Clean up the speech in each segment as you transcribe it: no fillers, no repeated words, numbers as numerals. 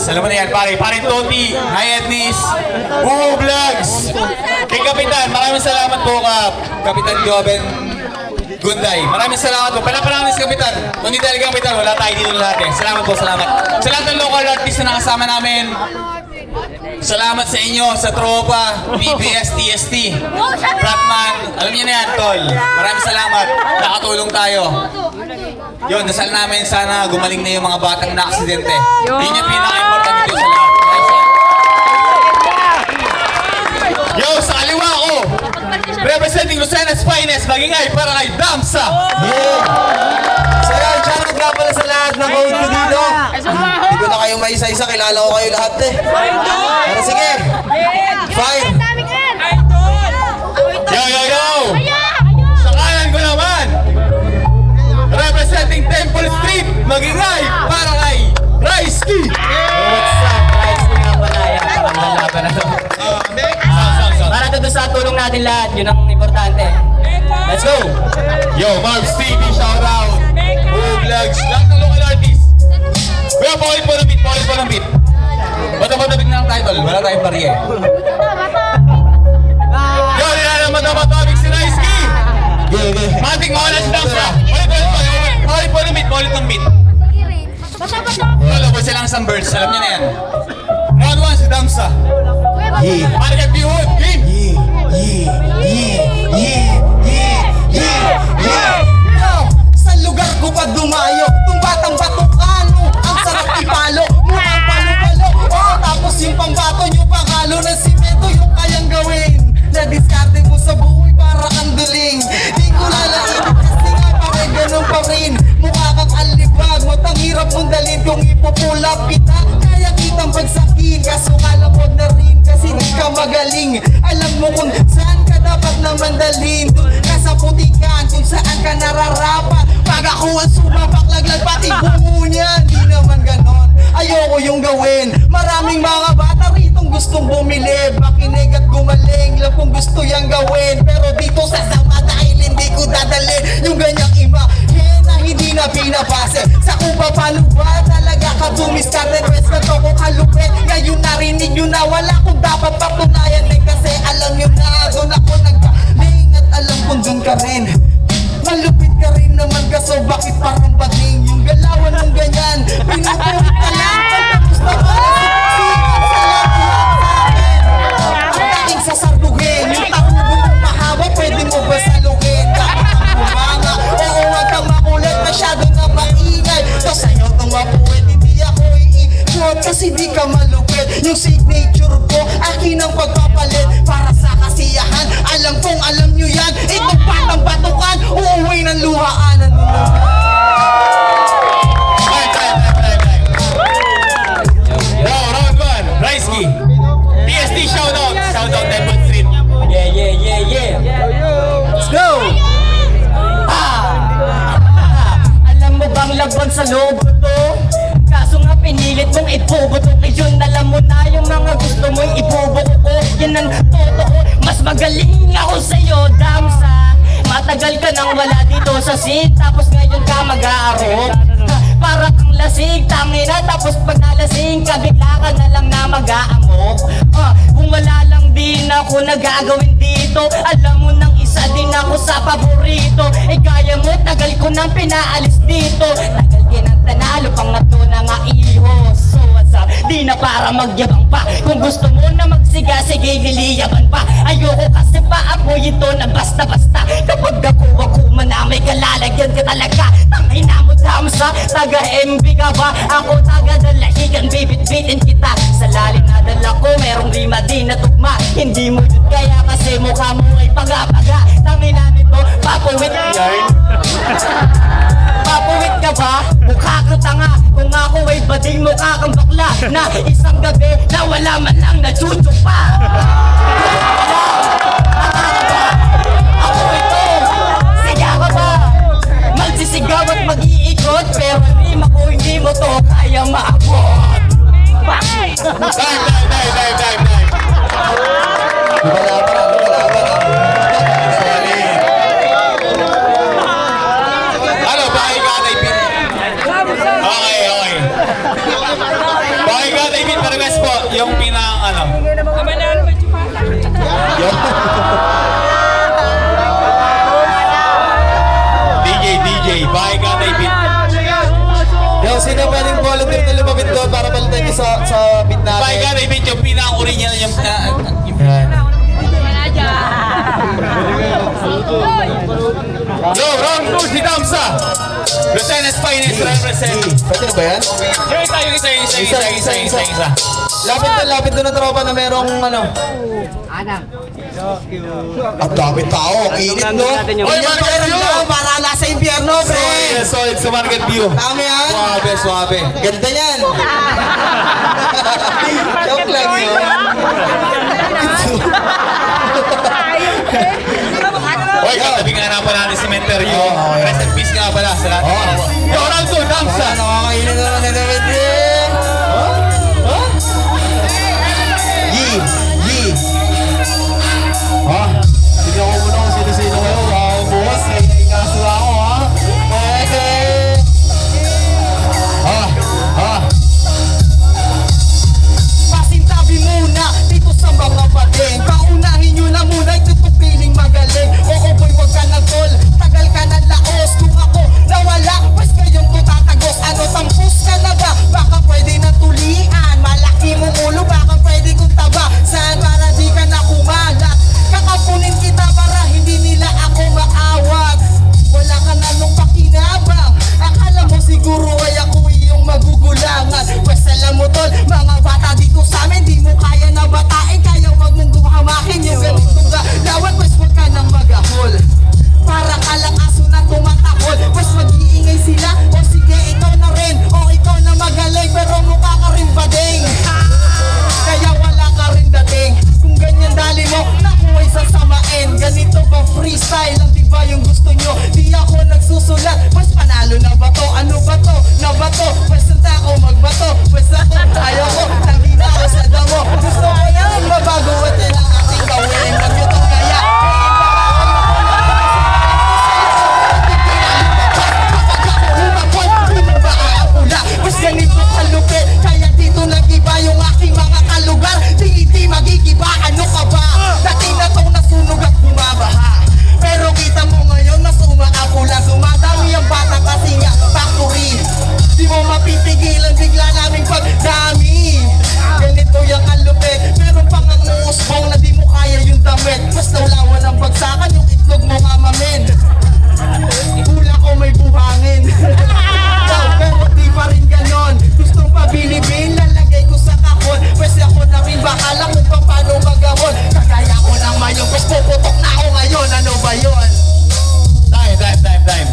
Alam mo na yan, pare. Pare Toti, Hi Ednis, Buho Vlogs. Kay Kapitan, maraming salamat po Kapitan Joven Gunday. Maraming salamat po. Pala-pala si Kapitan. Kung hindi talaga Kapitan, wala tayo dito lahat eh. Salamat po, salamat. Sa lahat ng local artists na nakasama namin, salamat sa inyo, sa tropa, PBS, TST, Fratman. Alam niyo na yan, tol. Maraming salamat. Nakatulong tayo. Yun, dasal namin sana gumaling na yung mga batang na-aksidente. Yun yung pinaka-importante ko sa lahat. Yo, sa kaliwa ko, representing Lucena's Finest, maging ay para kay Damsa. So yun, shoutout nga pala sa lahat na vote ko dito. Hindi ko na kayo may isa-isa, kilala ko kayo lahat eh. Pero sige, fine. Yo! Sa kanan ko naman, representing Temple Street, maging ay para kay Raisky. What's up? Guys, nga pala yan. Pangalaban na to. Para to sa tulong natin lahat, yun ang importante. Let's go! Yo, Marbs TV, shoutout. Buho Vlogs, lahat ng local artists. Kaya paulit po ng beat. Bata-bata-big na lang tayo, tol. Wala tayong pariye. Yo, nilalaman na matabig si Raisky. Matik mo na si Damsa. Paulit ng beat. Wala po silang isang birds, alam niyo na yan. Round 1 si Damsa. Para kay Bihod, game! Sa lugar ko pag dumayo, tung batang batukano, ang sarap ipalo, mukhang palo-palo. Oh, tapos yung pambato nyo, pangalo ng simento, yung kayang gawin. Na-discarte mo sa buhay para kang duling. Di ko lalain kasi nga pare ganun pa rin. Mukha kang alibag, matang hirap mong dalhin kung ipupulap kita. Kaya kitang pagsakin, kaso kalapod na rin kasi di ka magaling. Alam mo kung saan ka dapat naman dalhin. Doon ka sa putikan, kung saan ka nararapat. Pag ako ang sumapaklag pati bungo niyan. Di naman ganon, ayoko yung gawin. Maraming mga bata ritong gustong bumili, makinig at gumaling lang kung gusto yang gawin. Pero dito sa sama dahil hindi ko dadalhin yung ganyang imahe na hindi na pinapase. Sa kung paano ba talaga ka dumiskarte, rest na to kung kalupit. Ngayon narinig nyo na wala kung dapat patunayan eh. Kasi alam nyo na doon ako nagkaling at alam kung doon ka rin. Malupit ka rin naman kaso bakit parang bading yung galawan ng ganyan. Pinupulit ka lang pagkapos na sikat sa lahat sa akin. Ang dating sasarduhin, yung tarugo mong mahaba pwede mo ba salugin? Bakit ang bumanga? Oo, wag kang makulit, masyado na maingay. So sa'yo itong mapuwit, hindi ako iikot kasi di ka malupit. Yung signature ko, akin ang pagpapalit para sa kasiyahan. Alam kong alam nyo yan, itong batang batukan, uuwi ng luhaanan mo naman. Yo, round 1, Raisky. TST, shoutout. Shoutout, Temple Street. Yeah. Let's go! Alam mo bang laban sa loob ko to? Kaso nga pinilit mong iboboto ngayon. Alam mo na yung mga gusto mong iboboto ko. Yan ang totoo, mas magaling ako sa'yo, Damsa. Matagal ka nang wala dito sa scene, tapos ngayon ka mag-aarong. Para kang lasing, tangina, tapos pag nalasing ka, bigla ka na lang na mag-aamok. Kung wala lang din ako nagagawin dito, alam mo nang isa din ako sa paborito. Kaya mo, tagal ko nang pinaalis dito. Tagal kinang tanalo, pang nato na nga ihos. So what's up, di na para magyabang pa. Kung gusto mo na magsiga, sige hiliyaban pa. Ayoko kasi paamoy ito na basta-basta. Kapag ako man na may kalalagyan ka talaga. Tangina mo Damsa, taga-MB ka ba? Ako taga-dalahigan, bibit-bitin kita. Sa lalim na dala ko, merong rima di na tugma. Hindi mo yun kaya kasi mukha mo ay paga-paga. Tangina nito, papuwit yarn. Papuwit ka ba? Mukha ka tanga. Kung ako ay bading mukha kang bakla. Na isang gabi na wala man lang nachuchok pa. Ako ito, siya ka ba? Magsisigaw at mag-iikot, pero rima ko hindi mo to kaya maabot. Time. Ano, bakit ka tayo pin? Okay. Bakit ka tayo SM. Pwede ba yan? Yung isa. Lapit doon na tropa na merong ano. Ang dami tao, ang init no? Oy, Market View! Para nasa impyerno, pre! Solid sa Market View. Dami yan! Suabe. Ganda yan! Joke lang yun. Oy, katabi nga na pala ng cemetery. Oo, okay. Rest in peace nga pala sa lahat. Yo, Ronaldo, Damsa! Ano, nakakainin na naman na naman din! Yee! Ha? Tignan ko muna kung sino-sino kayo. Wow, boss. Kaso ako, ha? Pasintabi muna dito sa mga badeng. Paunahin nyo na muna itong piling magaling. Oo boy, wag ka na tol. Tagal ka na laos. Kung ako nawala, pues kayong tutatagos. Ano, tampus ka na ba? Baka pwede na tulian. Malaki mong ulo, baka pwede kong taba. Saan para di ka na kumalat? Kakapunin kita para hindi nila ako maawat. Wala ka na nung pakinabang. Akala mo siguro ay ako iyong magugulangan. Pues alam mo tol, mga bata dito sa amin, di mo kaya na batain. Kaya wag mong guhamakin yung ganito ka lawan. Pues wag ka nang magahol. Para ka lang aso na tumatakol. Pues mag-iingay sila. O sige, ikaw na rin. O ikaw na magaling. Pero mukha ka rin bading. Kaya wala ka rin dating. Kung ganyan dali mo, nakuhay sa samain. Ganito ba freestyle lang, di ba yung gusto nyo? Di ako nagsusulat, pues panalo na ba to? Ano ba to? Na ba to? Pues nanta ako magbato. Pues ako, ayaw ko, hindi na ako sa damo. Gusto ko yan, mabago at yan ang ating gawin. Wag nyo tong kaya. Pues ganito kalupit, kaya dito nag-iba yung aking mga kalugar. Di magigiba, ano ka ba? Dati na tong nasunog at bumabaha. Pero kita mo ngayon, mas umaapula. Dumadami ang bata kasi nga factory. Di mo mapipigilan, bigla naming pagdami. Ganito yung kalupit, meron pang ang uusbong na di mo kaya yung damit. Mas naulawan ang bagsakan, yung itlog mo mamamin. Hula ko may buhangin. Pero di pa rin ganon. Gustong pabilibin, lalagay ko sa kahon. Pwes ako na rin bakala kung paano magahon. Kagaya ko ng mayon, pwes puputok na ako ngayon. Ano ba yun? Time.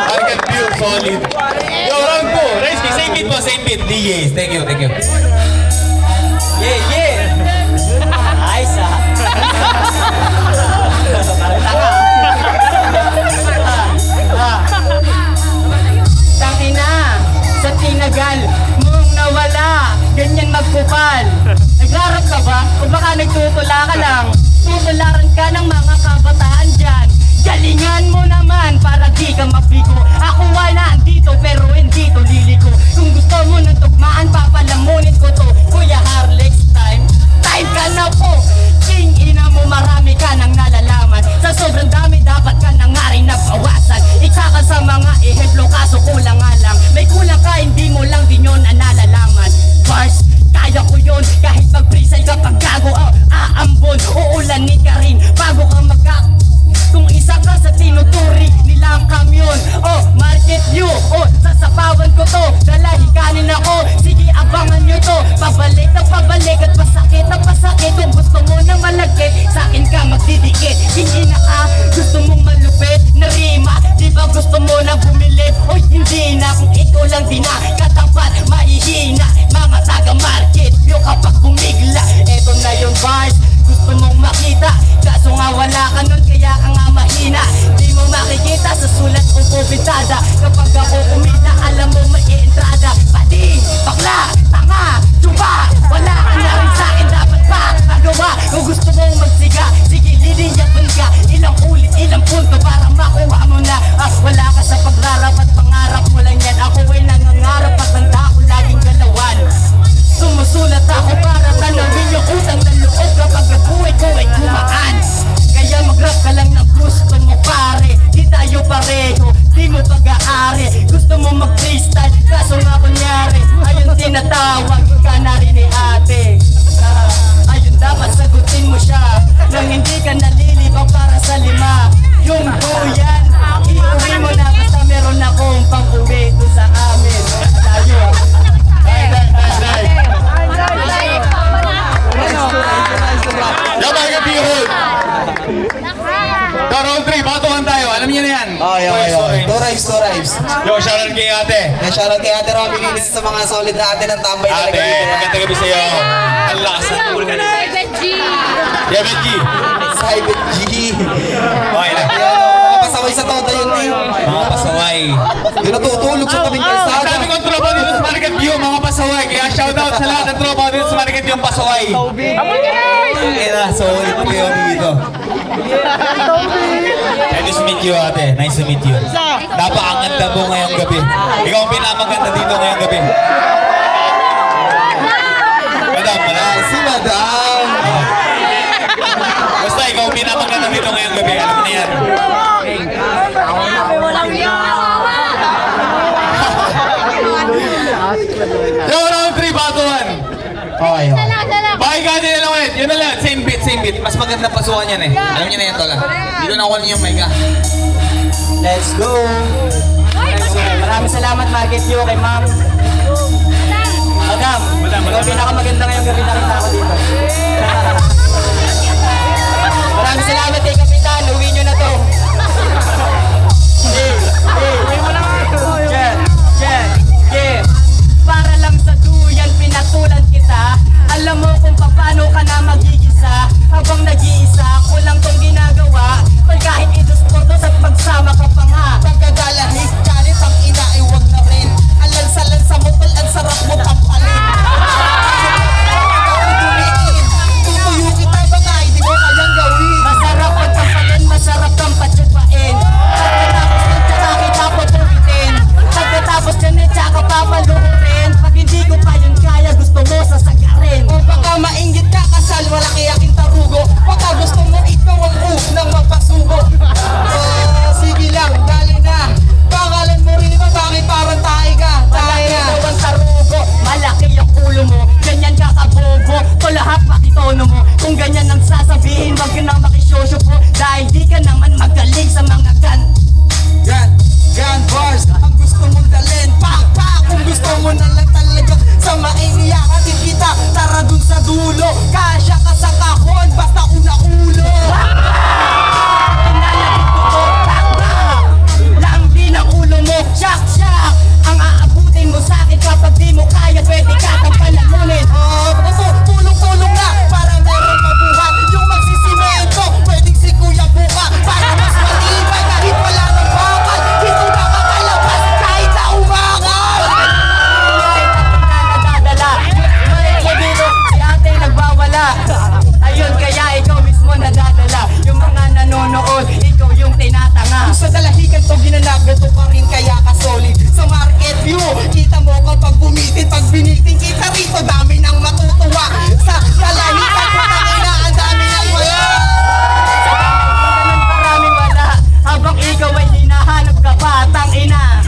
Market View, solid. Yo, round 2. Race me, same beat po, same beat. DJs, thank you. Yeah! Ayos Tangina, sa tinagal mong nawala, ganyan magkupal. Naglarap ka ba? O baka nagtutula ka lang? Tutularan ka ng mga kabataan dyan. Galingan mo naman para di ka mapigo. Ako ay nandito pero hindi to liliko. Kung gusto mo ng tugmaan, papalamunin ko to. Kuya Harlex, time ka na po. King ina mo, marami ka nang nalalaman. Sa sobrang dami dapat ka na nga rin nabawasan. Isa ka sa mga ehemplo kaso kulang nga lang. May kulang ka, hindi mo lang din yun ang nalalaman. Bars, kaya ko yun kahit mag-freestyle ka pag gago. Aambon, uulanin ka rin bago ka kung isa ka sa tinuturi nila ang kamyon. Market View, sasapawan ko to. Dalahikanin ako, sige abangan nyo to. Pabalik at pasakit at pasakit. Kung gusto mo na malagkit, sa akin ka magdidikit. Hindi na ka, gusto mong malupit na rima. Di ba gusto mo na bumilip? Hindi na, kung ikaw lang di na katapat, mahihina. Mga taga-Market View kapag bumigla. Eto na yung bars, gusto mong makita. Kaso nga wala ka nun, kaya ka nga mahina. Di mo makikita sa sulat o pubitada. Kapag ako kumita, alam mo may entrada. Pading, bakla, tanga, tsuba. Wala ka na rin sa'kin, dapat pa magawa. Kung gusto mong magsiga, sige liliyapan ka. Ilang ulit, ilang punto para makuha mo na. Wala ka sa pagrarap at pangarap mo lang yan. Ako ay nangangarap at handa ko laging galawan. Sumusulat ako para tanawin yung utang ng loob kapag ang buhay ko ay gumaan. Kaya mag-rap ka lang ng gusto mo pare. Di tayo pareho, di mo pag-aari. Gusto mo mag-freestyle, kaso nga kunyari. Ayun tinatawag ka na rin ni ate. Ayun dapat sagutin mo siya nang hindi ka nalilibang para sa lima. Yung buyan, Okay, okay, okay. Two rhymes. Yo, shoutout kay ate. Yan, shoutout kay Ate Robin Linis sa mga solid na ate ng tambay Ate, talaga. magandang gabi sa'yo. Ang lakas ng cool ka na. Yeah, Benji. Cyber G. Okay lang. Yan, mga pasaway sa toda yun eh. Mga pasaway. Yun natutulog sa tabing Ang kalsada. dami kong tropa dito sa Market View, mga pasaway. Kaya shoutout sa lahat ng tropa dito sa Market View, pasaway. Ina, so ulit ko yun dito. Nice to meet you, ate. Nice to meet you. Napakaganda mo ngayong gabi. Ikaw ang pinamaganda dito ngayong gabi. Madam, madam. Si Madam. Basta ikaw ang pinamaganda dito ngayong gabi. Alam mo na yan. Yo, round 3, bato 1. Okay, okay. Pakinggan nila lang ulit. Yun na lang. Same beat, same beat. Mas maganda pasukan yan eh. Alam niyo na yan, Tola. Dito na ako yung mic ah. Let's go. Maraming salamat Market View kay ma'am. Madam, ikaw pinakamaganda ngayong gabi nakita ko dito. Maraming salamat kay Kapitan, uwi nyo na to. Para lang sa duyan, pinatulan kita. Alam mo kung paano ka na magigisa. Habang nag-iisa, kulang tong ginagawa. Pag kahit idusportos at magsama ka pa nga. Pagkadalanig, ganit ang ina ay wag na rin. Alansa-lansa mo tol, ang sarap mo tampalin. Tutuyo kita baka hindi mo kayang gawin. Masarap pagkampalin, masarap kang patsupain. Pagkatapos nun, tsaka kita pupulitin. Pagkatapos nun, tsaka papaluhurin. Pag hindi ko pa yun kaya, gusto mo sasagarin. O baka mainggit ka kasal, wala kaya aking tarugo. Baka gusto mo ikaw ang nang magpasugo. Sige lang, dali na. Pangalan mo rin ba, bakit parang tayo ka? Malaki Tayo. daw ang tarugo, malaki ang ulo mo. Ganyan ka kabobo, to lahat pakitono mo. Kung ganyan ang sasabihin, wag ka nang makisyoso po. Dahil di ka naman magaling sa mga Gun bars, ang gusto mong dalhin. Pak, kung gusto mo na lang talaga sa mainiyakan kita. Tara dun sa dulo, kasya ka sa kahon, basta una ulo. Lang din ang ulo mo, shock. Ang aabutin mo sa akin kapag di mo kaya, pwede ka kang palamunin. Tulong-tulong na para meron mabuhat. Yung magsisimento, pwedeng si Kuya Buka. Para mas matibay kahit wala ng bakal. Dito na makalabas kahit na umangal. Nadadala, dito si ate nagbawala. Ayun kaya ikaw mismo nadadala. Yung mga nanonood, ikaw yung tinatanga. Sa dalahigan to ginanap, gato ka rin kaya ka solid. Sa Market View, kita mo kapag bumitin. Pag binitin kita rito, dami nang matutuwa. Sa dalahigan ko tangina, ang dami nang wala. Ganun karaming wala. Habang ikaw ay hinahanap ka pa, tangina.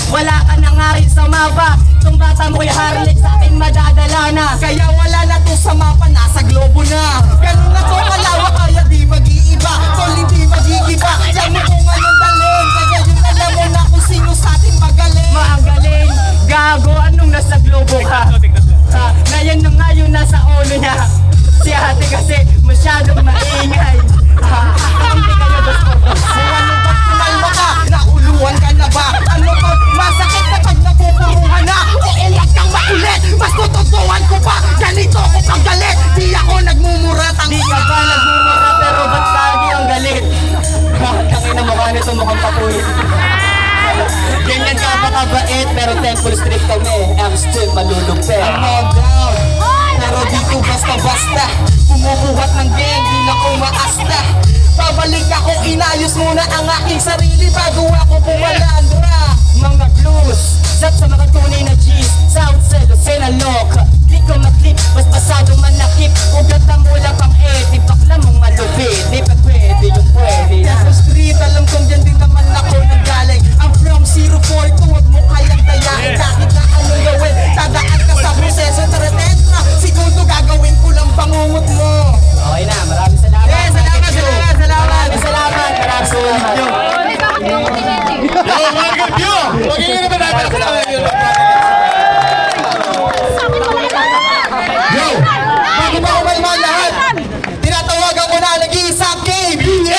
Wala ka na nga rin sa mapa. Itong bata mo'y harlik sa akin madadala na. Kaya wala na to sa mapa, nasa globo na. Ganun na to kalawak, kaya di mag-iiba. Tol, hindi mag-iiba. Alam mo kung anong dalhin. Kaya yun alam mo na kung sino sa atin magaling. Magaling, gago, anong nasa globo ka? Ngayon na nga yun nasa ulo niya. Si ate kasi masyadong maingay. Hindi kayo gusto ko. Kung ano ba kumalma ka, nauluan ka na ba? Ano to, masakit na pag napupuruhan na. O iyak kang makulit, mas tututuan ko pa. Ganito ko pag galit, di ako nagmumura. Di ka ba nagmumura pero ba't lagi ang galit? Tangina mukha nito mukhang papulit. Ganyan ka ba kabait pero temple street kami. I'm still malulupit. No doubt, pero dito basta-basta. Bumubuhat ng gang, di na umaasta. Babalik ako, inayos muna ang aking sarili bago ako pumalandra. Mga blues, zap sa mga tunay na G's. South